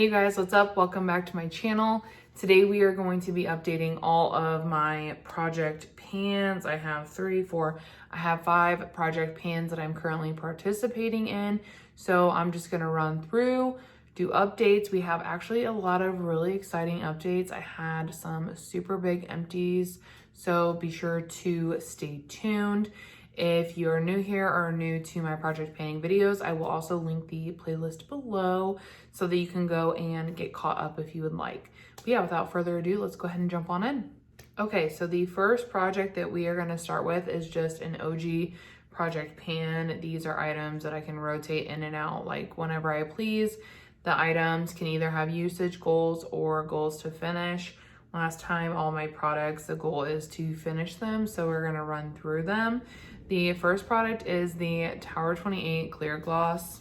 Hey guys, what's up? Welcome back to my channel. Today we are going to be updating all of my project pans. I have 5 project pans that I'm currently participating in. So I'm just gonna run through, do updates. We have actually a lot of really exciting updates. I had some super big empties, so be sure to stay tuned. If you're new here or new to my project panning videos, I will also link the playlist below so that you can go and get caught up if you would like. But yeah, without further ado, let's go ahead and jump on in. Okay, so the first project that we are gonna start with is just an OG project pan. These are items that I can rotate in and out like whenever I please. The items can either have usage goals or goals to finish. Last time, all my products, the goal is to finish them, so we're gonna run through them. The first product is the Tower 28 Clear Gloss.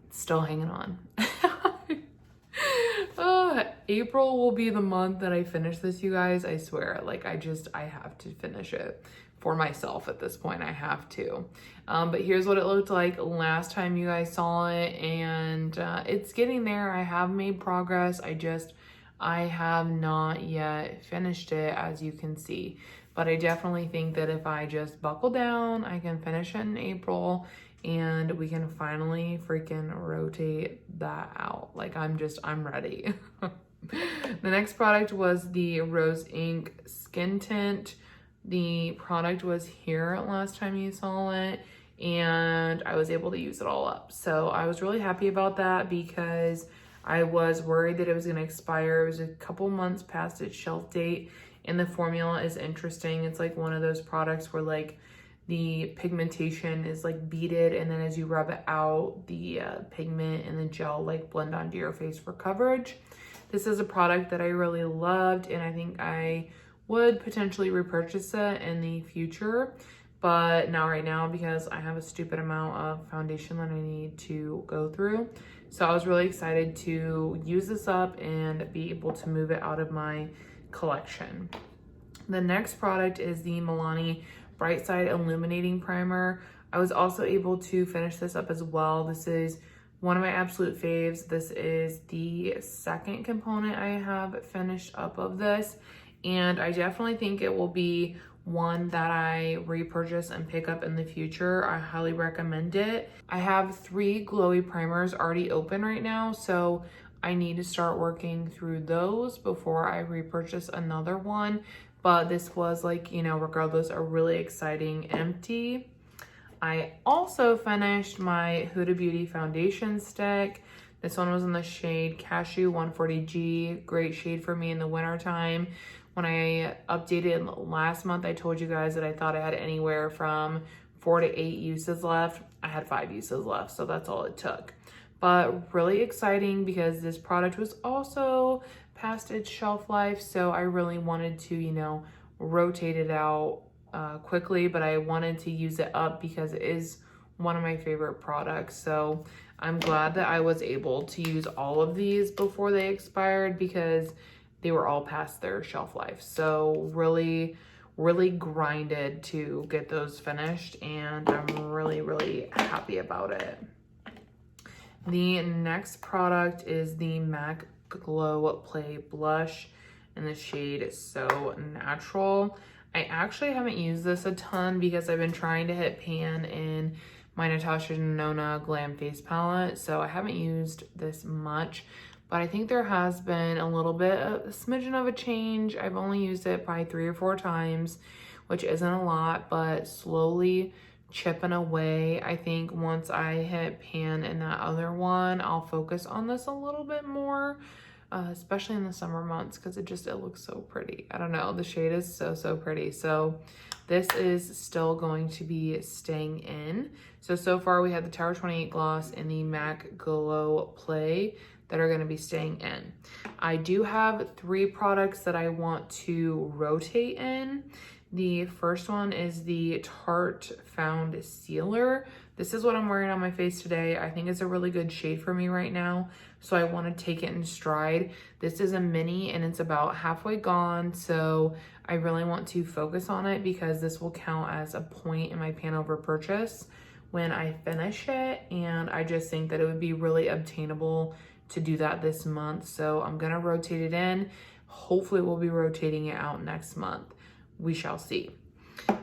Still hanging on. April will be the month that I finish this, you guys. I swear, like I have to finish it for myself at this point. I have to. But here's what it looked like last time you guys saw it, and it's getting there. I have made progress. I have not yet finished it, as you can see. But I definitely think that if I just buckle down, I can finish it in April and we can finally freaking rotate that out. Like I'm ready. The next product was the Rose Ink Skin Tint. The product was here last time you saw it and I was able to use it all up. So I was really happy about that because I was worried that it was gonna expire. It was a couple months past its shelf date. And the formula is interesting. It's like one of those products where like the pigmentation is like beaded, and then as you rub it out, the pigment and the gel like blend onto your face for coverage. This is a product that I really loved, and I think I would potentially repurchase it in the future, but not right now because I have a stupid amount of foundation that I need to go through. So I was really excited to use this up and be able to move it out of my collection. The next product is the Milani Bright Side Illuminating Primer. I was also able to finish this up as well. This is one of my absolute faves. This is the second component I have finished up of this, and I definitely think it will be one that I repurchase and pick up in the future. I highly recommend it. I have 3 glowy primers already open right now, so I need to start working through those before I repurchase another one. But this was like, you know, regardless, a really exciting empty. I also finished my Huda Beauty foundation stick. This one was in the shade Cashew 140G. Great shade for me in the winter time. When I updated last month, I told you guys that I thought I had anywhere from 4 to 8 uses left. I had 5 uses left, so that's all it took. But really exciting because this product was also past its shelf life, so I really wanted to, you know, rotate it out quickly, but I wanted to use it up because it is one of my favorite products. So I'm glad that I was able to use all of these before they expired because they were all past their shelf life. So really grinded to get those finished, and I'm really happy about it. The next product is the MAC Glow Play Blush in the shade So Natural. I actually haven't used this a ton because I've been trying to hit pan in my Natasha Denona Glam Face Palette, so I haven't used this much, but I think there has been a little bit of a smidgen of a change. I've only used it probably 3 or 4 times, which isn't a lot, but slowly chipping away. I think once I hit pan in that other one, I'll focus on this a little bit more, especially in the summer months because it looks so pretty. I don't know, the shade is so pretty. So this is still going to be staying in. So far we have the Tower 28 Gloss and the MAC Glow Play that are going to be staying in. I do have 3 products that I want to rotate in. The first one is the Tarte Found Sealer. This is what I'm wearing on my face today. I think it's a really good shade for me right now, so I want to take it in stride. This is a mini and it's about halfway gone, so I really want to focus on it because this will count as a point in my pan over purchase when I finish it, and I just think that it would be really obtainable to do that this month. So I'm gonna rotate it in. Hopefully we'll be rotating it out next month. We shall see.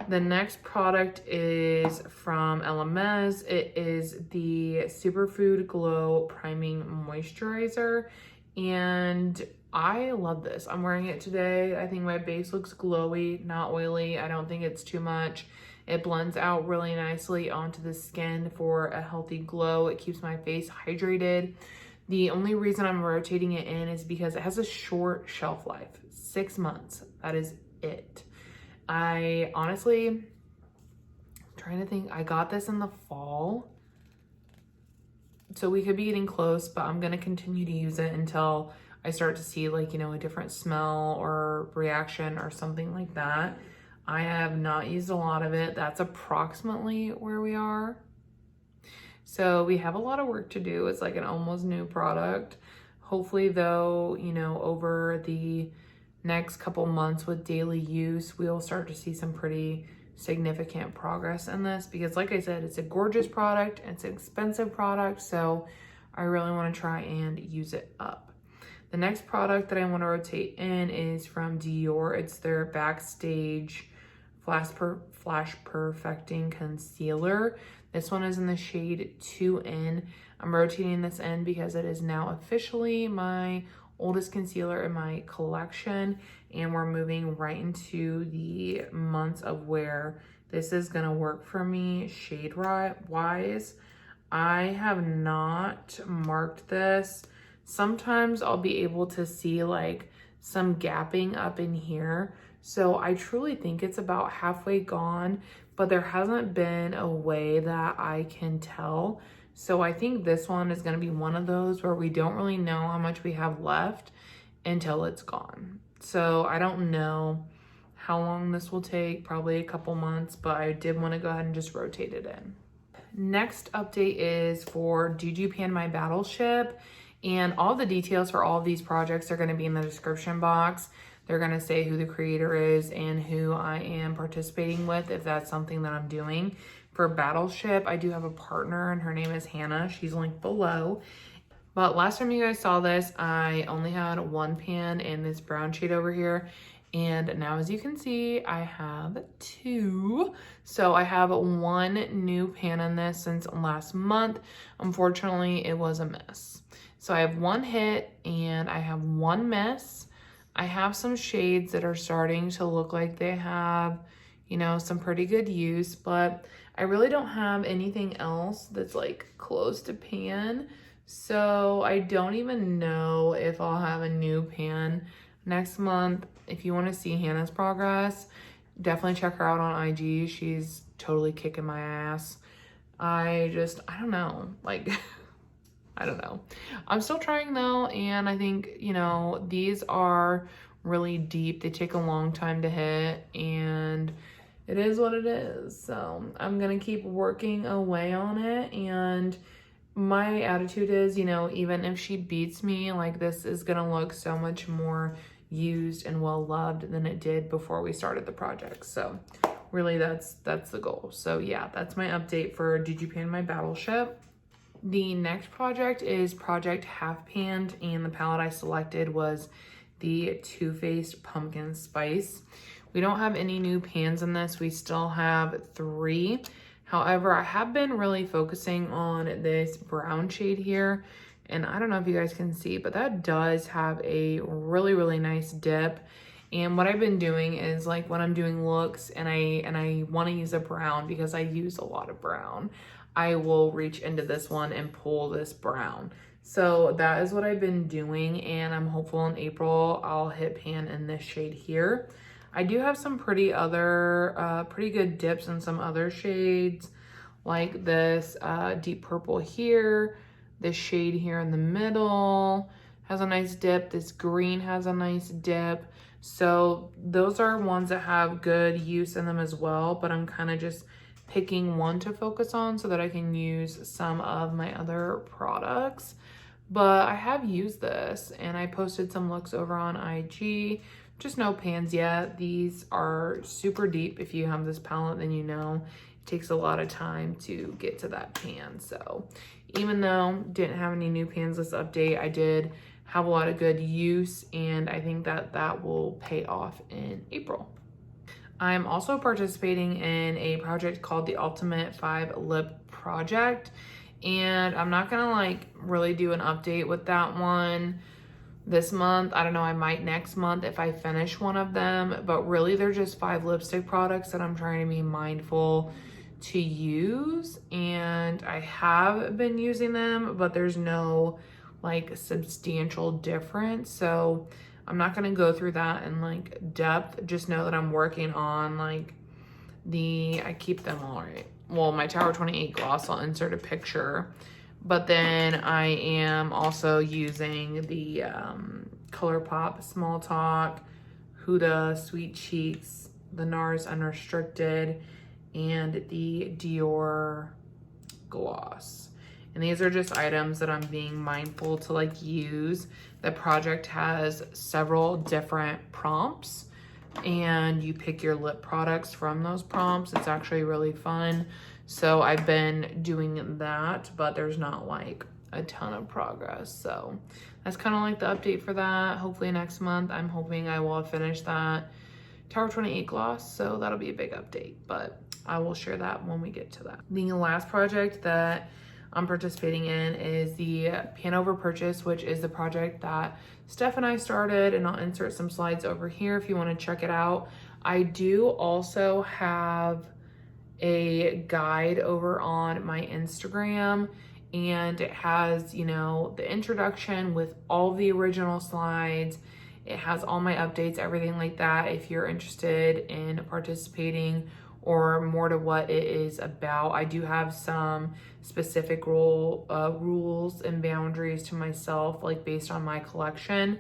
The next product is from LMS. It is the Superfood Glow Priming Moisturizer, and I love this. I'm wearing it today. I think my base looks glowy, not oily. I don't think it's too much. It blends out really nicely onto the skin for a healthy glow. It keeps my face hydrated. The only reason I'm rotating it in is because it has a short shelf life, 6 months. That is it. I honestly, I'm trying to think, I got this in the fall, so we could be getting close, but I'm gonna continue to use it until I start to see like, you know, a different smell or reaction or something like that. I have not used a lot of it. That's approximately where we are. So we have a lot of work to do. It's like an almost new product. Hopefully though, you know, over the next couple months with daily use, we'll start to see some pretty significant progress in this, because like I said, it's a gorgeous product, it's an expensive product, so I really want to try and use it up. The next product that I want to rotate in is from Dior. It's their Backstage Flash Perfecting Concealer. This one is in the shade 2N. I'm rotating this in because it is now officially my oldest concealer in my collection, and we're moving right into the months of where this is gonna work for me shade wise. I have not marked this. Sometimes I'll be able to see like some gapping up in here, so I truly think it's about halfway gone, but there hasn't been a way that I can tell. So I think this one is going to be one of those where we don't really know how much we have left until it's gone. So I don't know how long this will take, probably a couple months, but I did want to go ahead and just rotate it in. Next update is for Did You Pan My Battleship? And all the details for all of these projects are going to be in the description box. They're going to say who the creator is and who I am participating with, if that's something that I'm doing. For Battleship, I do have a partner and her name is Hannah. She's linked below. But last time you guys saw this, I only had one pan in this brown shade over here. And now as you can see, I have two. So I have one new pan in this since last month. Unfortunately, it was a miss. So I have one hit and I have one miss. I have some shades that are starting to look like they have, you know, some pretty good use, but I really don't have anything else that's like close to pan. So I don't even know if I'll have a new pan next month. If you want to see Hannah's progress, definitely check her out on IG. She's totally kicking my ass. I don't know, like, I don't know. I'm still trying though, and I think, you know, these are really deep. They take a long time to hit, and it is what it is. So I'm gonna keep working away on it, and my attitude is, you know, even if she beats me, like, this is gonna look so much more used and well loved than it did before we started the project. So really that's the goal. So yeah, that's my update for Did You Pan My Battleship? The next project is Project Half Panned, and the palette I selected was the Too Faced Pumpkin Spice. We don't have any new pans in this. We still have 3. However, I have been really focusing on this brown shade here, and I don't know if you guys can see, but that does have a really, really nice dip. And what I've been doing is, like, when I'm doing looks and I want to use a brown, because I use a lot of brown, I will reach into this one and pull this brown. So that is what I've been doing, and I'm hopeful in April I'll hit pan in this shade here. I do have some pretty good dips in some other shades, like this deep purple here, this shade here in the middle has a nice dip, this green has a nice dip. So those are ones that have good use in them as well, but I'm kind of just picking one to focus on so that I can use some of my other products. But I have used this, and I posted some looks over on IG. Just no pans yet. These are super deep. If you have this palette, then you know. it takes a lot of time to get to that pan. So even though didn't have any new pans this update, I did have a lot of good use, and I think that that will pay off in April. I'm also participating in a project called the Ultimate 5 Lip Project, and I'm not gonna like really do an update with that one this month. I don't know, I might next month if I finish one of them, but really they're just 5 lipstick products that I'm trying to be mindful to use, and I have been using them, but there's no like substantial difference. So I'm not gonna go through that in like depth. Just know that I'm working on like I keep them all right. Well, my Tower 28 gloss, I'll insert a picture. But then I am also using the ColourPop Small Talk, Huda Sweet Cheeks, the NARS Unrestricted, and the Dior Gloss. And these are just items that I'm being mindful to like use. The project has several different prompts, and you pick your lip products from those prompts. It's actually really fun. So I've been doing that, but there's not like a ton of progress. So that's kind of like the update for that. Hopefully next month, I'm hoping I will have finished that Tower 28 gloss. So that'll be a big update, but I will share that when we get to that. The last project that I'm participating in is the Pan Over Purchase, which is the project that Steph and I started, and I'll insert some slides over here if you want to check it out. I do also have a guide over on my Instagram, and it has, you know, the introduction with all the original slides. It has all my updates, everything like that. If you're interested in participating or more to what it is about, I do have some specific rules and boundaries to myself, like based on my collection,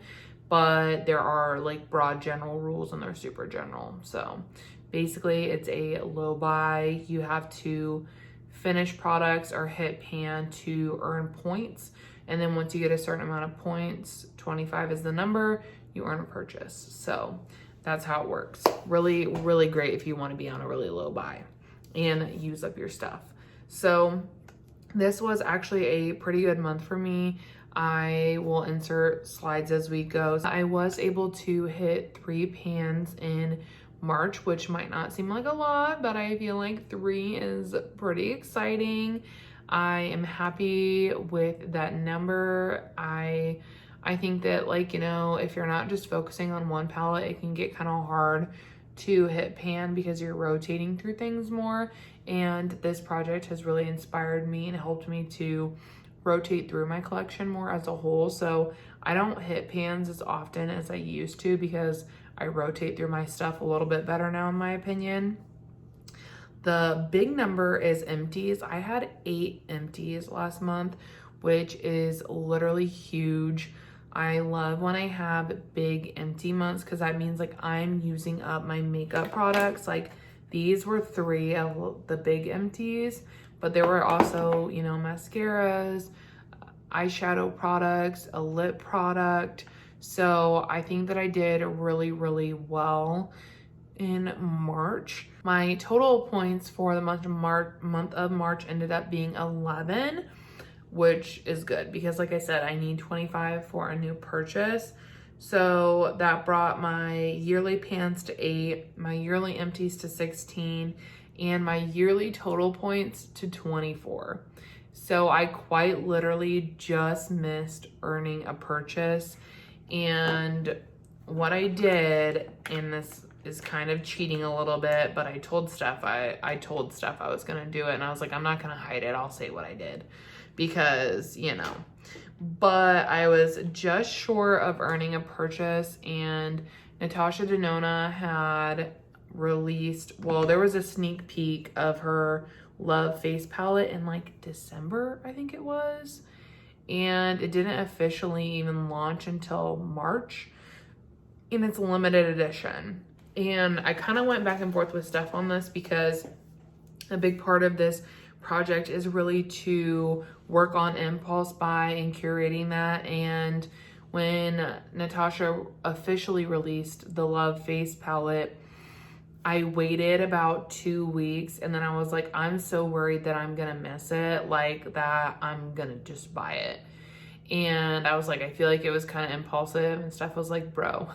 but there are like broad general rules and they're super general. So basically it's a low buy. You have to finish products or hit pan to earn points. And then once you get a certain amount of points, 25 is the number, you earn a purchase. So that's how it works. Really, really great if you want to be on a really low buy and use up your stuff. So this was actually a pretty good month for me. I will insert slides as we go. I was able to hit 3 pans in March, which might not seem like a lot, but I feel like 3 is pretty exciting. I am happy with that number. I think that, like, you know, if you're not just focusing on one palette, it can get kind of hard to hit pan because you're rotating through things more. And this project has really inspired me and helped me to rotate through my collection more as a whole. So I don't hit pans as often as I used to because I rotate through my stuff a little bit better now, in my opinion. The big number is empties. I had 8 empties last month, which is literally huge. I love when I have big empty months because that means like I'm using up my makeup products. Like these were 3 of the big empties, but there were also, you know, mascaras, eyeshadow products, a lip product. So I think that I did really, really well in March. My total points for the month of March ended up being 11, which is good because, like I said, I need 25 for a new purchase. So that brought my yearly pans to 8, my yearly empties to 16, and my yearly total points to 24. So I quite literally just missed earning a purchase. And what I did, and this is kind of cheating a little bit, but I told Steph I told Steph I was gonna do it, and I was like, I'm not gonna hide it, I'll say what I did because, you know. But I was just short of earning a purchase, and Natasha Denona had released, well, there was a sneak peek of her Love face palette in like December, I think it was, and it didn't officially even launch until March, and it's a limited edition. And I kind of went back and forth with Steph on this because a big part of this project is really to work on impulse buy and curating that. And when Natasha officially released the Love face palette, I waited about 2 weeks and then I was like, I'm so worried that I'm gonna miss it, like that I'm gonna just buy it. And I was like, I feel like it was kind of impulsive, and Steph was like, bro,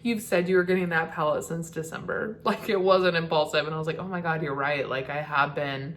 you've said you were getting that palette since December. Like, it wasn't impulsive. And I was like, oh my God, you're right. Like, I have been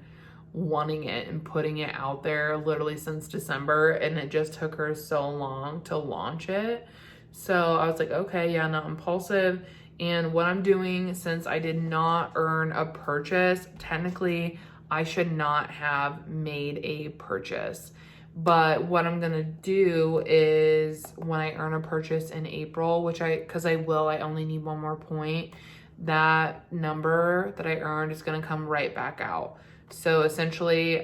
wanting it and putting it out there literally since December, and it just took her so long to launch it. So I was like, okay, yeah, not impulsive. And what I'm doing, since I did not earn a purchase, technically I should not have made a purchase. But what I'm gonna do is when I earn a purchase in April, because I will, I only need one more point, that number that I earned is gonna come right back out. So essentially,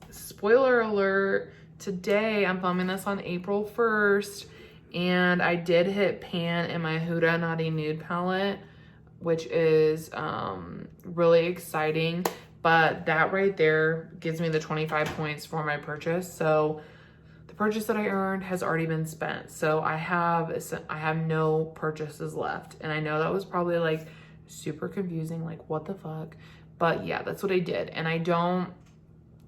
spoiler alert, today I'm filming this on April 1st, and I did hit pan in my Huda Naughty Nude palette, which is really exciting. But that right there gives me the 25 points for my purchase. So the purchase that I earned has already been spent. So I have no purchases left. And I know that was probably like super confusing, like what the fuck? But yeah, that's what I did. And I don't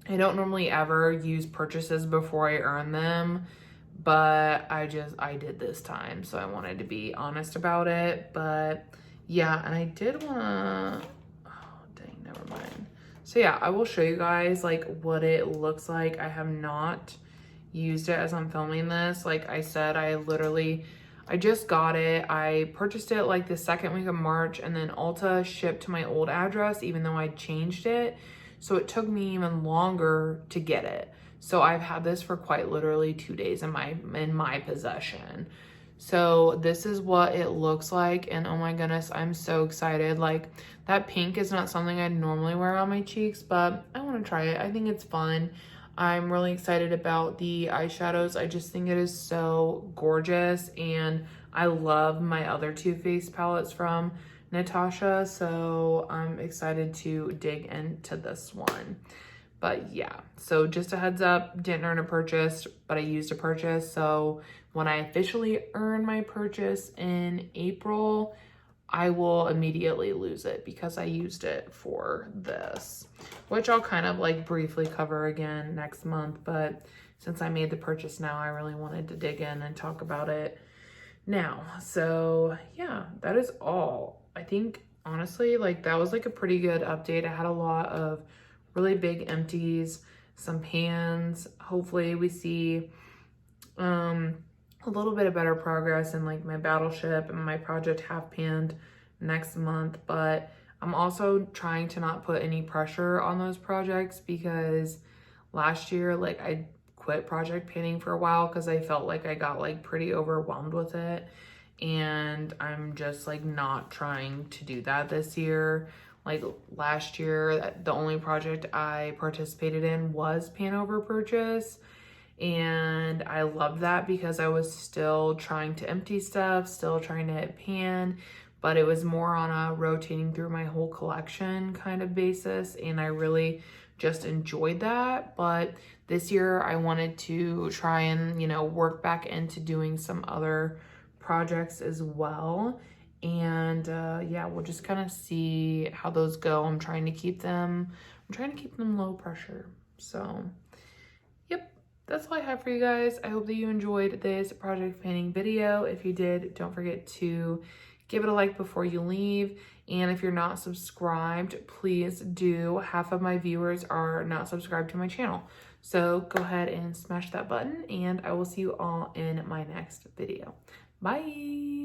normally ever use purchases before I earn them, but I did this time. So I wanted to be honest about it. But yeah, and I did wanna, oh dang, never mind. So yeah, I will show you guys like what it looks like. I have not used it as I'm filming this. Like I said, I just got it. I purchased it like the second week of March, and then Ulta shipped to my old address, even though I changed it. So it took me even longer to get it. So I've had this for quite literally 2 days in my possession. So this is what it looks like, and oh my goodness, I'm so excited. Like, that pink is not something I'd normally wear on my cheeks, but I want to try it. I think it's fun. I'm really excited about the eyeshadows. I just think it is so gorgeous, and I love my other Too Faced palettes from Natasha, so I'm excited to dig into this one. But yeah, so just a heads up, didn't earn a purchase, but I used a purchase. So when I officially earn my purchase in April, I will immediately lose it because I used it for this, which I'll kind of like briefly cover again next month. But since I made the purchase now, I really wanted to dig in and talk about it now. So yeah, that is all. I think honestly, like that was like a pretty good update. I had a lot of really big empties, some pans. Hopefully we see a little bit of better progress in like my battleship and my project half panned next month. But I'm also trying to not put any pressure on those projects, because last year like I quit project panning for a while because I felt like I got like pretty overwhelmed with it, and I'm just like not trying to do that this year. Like last year, the only project I participated in was pan over purchase. And I loved that because I was still trying to empty stuff, still trying to hit pan, but it was more on a rotating through my whole collection kind of basis. And I really just enjoyed that. But this year I wanted to try and, you know, work back into doing some other projects as well. And yeah, we'll just kind of see how those go. I'm trying to keep them low pressure. So yep, that's all I have for you guys. I hope that you enjoyed this project panning video. If you did, don't forget to give it a like before you leave. And if you're not subscribed, please do. Half of my viewers are not subscribed to my channel. So go ahead and smash that button, and I will see you all in my next video. Bye.